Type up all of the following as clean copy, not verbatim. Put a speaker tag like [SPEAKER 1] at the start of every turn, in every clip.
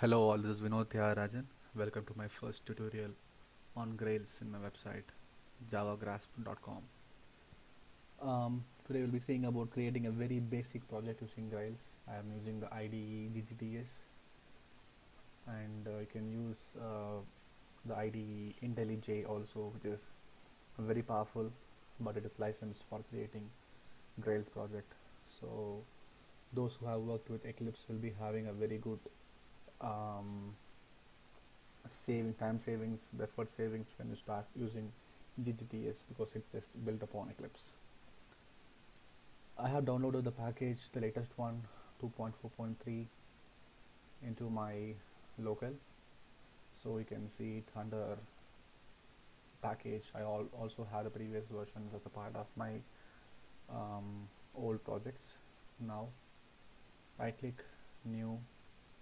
[SPEAKER 1] Hello all, this is Vinod Tyagarajan. Welcome to my first tutorial on Grails in my website javagrasp.com. Today we'll be seeing about creating a very basic project using Grails. I am using the IDE GGTS, and you can use the IDE IntelliJ also, which is very powerful, but it is licensed for creating Grails project. So those who have worked with Eclipse will be having a very good um, time savings, the effort savings when you start using GGTS, because it's just built upon Eclipse. I have downloaded the package, the latest one, 2.4.3, into my local, so you can see it under package. I also have the previous versions as a part of my old projects. Now right click, new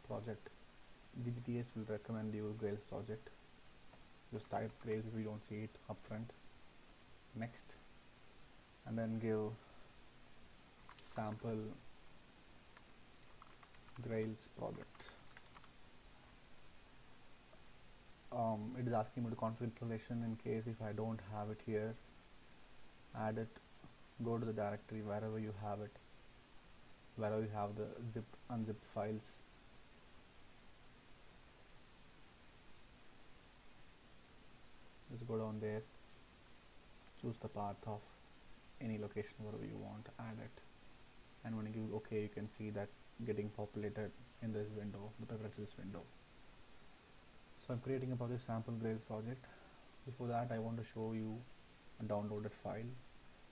[SPEAKER 1] project. GGTS will recommend you Grails project. Just type Grails if you don't see it upfront. Next, and then give sample Grails project. It is asking me to configure installation. In case if I don't have it here, add it. Go to the directory wherever you have it, wherever you have the zipped unzipped files. Just go down there, choose the path of any location wherever you want, add it, and when you give OK, you can see that getting populated in this window, the preferences window. So I'm creating a project, sample Grails project. Before that, I want to show you a downloaded file.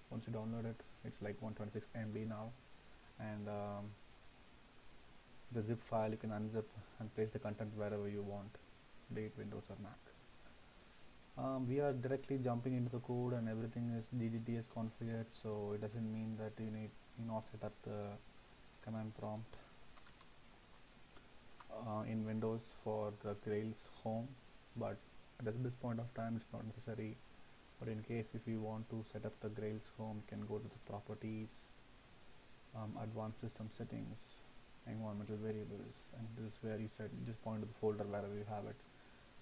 [SPEAKER 1] Once you download it, it's like 126 MB now, and the zip file you can unzip and place the content wherever you want, be it Windows or Mac. We are directly jumping into the code and everything is GGTS configured, so it doesn't mean that you need not set up the command prompt in Windows for the Grails home, but at this point of time it's not necessary. But in case if you want to set up the Grails home, you can go to the properties, advanced system settings, environmental variables, and this is where you just point to the folder wherever you have it,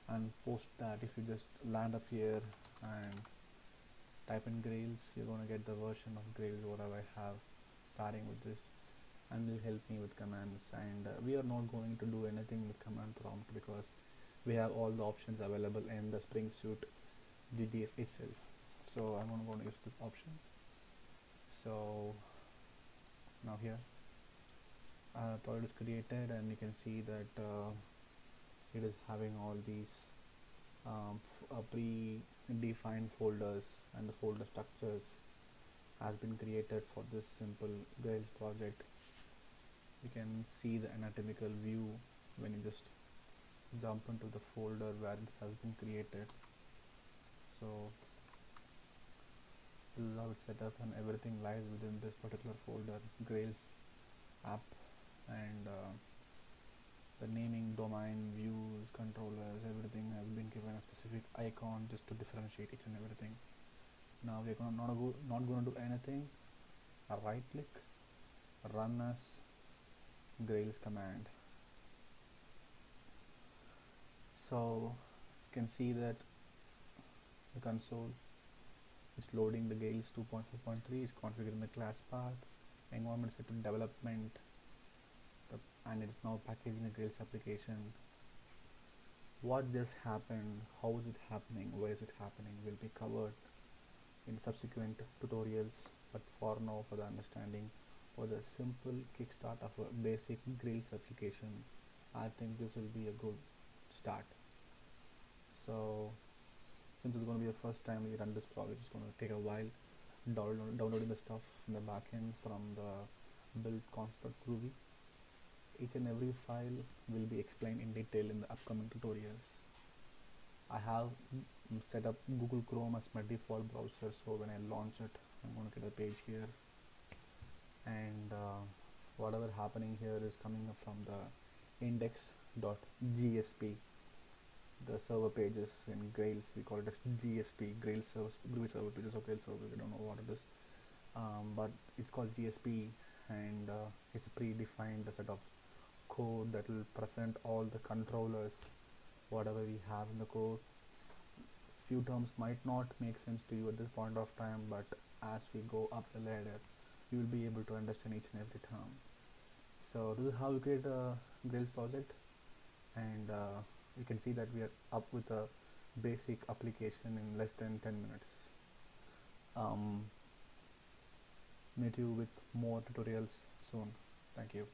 [SPEAKER 1] and post that. If you just land up here and type in Grails, you're going to get the version of Grails whatever I have starting with this, and will help me with commands. And we are not going to do anything with command prompt because we have all the options available in the Spring Suite GTS itself. So I'm going to use this option. So now here project is created, and you can see that it is having all these pre-defined folders, and the folder structures has been created for this simple Grails project. You can see the anatomical view when you just jump into the folder where this has been created. So love it set up, and everything lies within this particular folder, Grails app, and the naming, domain, views, controllers, everything has been given a specific icon just to differentiate each and everything. Now we're not going to do anything. Right click, run as Grails command. So you can see that the console is loading the Grails 2.4.3, is configuring the class path, environment set to development, and it is now packaging a Grails application. What just happened, how is it happening, where is it happening, will be covered in subsequent tutorials, but for now, for the understanding, for the simple kickstart of a basic Grails application, I think this will be a good start. So since it's going to be the first time we run this project, it's going to take a while downloading the stuff in the backend from the build construct Groovy. Each and every file will be explained in detail in the upcoming tutorials. I have set up Google Chrome as my default browser, so when I launch it, I'm going to get a page here, and whatever happening here is coming up from the index.gsp, the server pages in Grails. We call it as GSP, Grails Groovy server pages, or Grails server. I don't know what it is, but it's called GSP, and it's a predefined set of code that will present all the controllers, whatever we have in the code. Few terms might not make sense to you at this point of time, but as we go up the ladder, you will be able to understand each and every term. So this is how you create a Grails project, and you can see that we are up with a basic application in less than 10 minutes. Meet you with more tutorials soon. Thank you.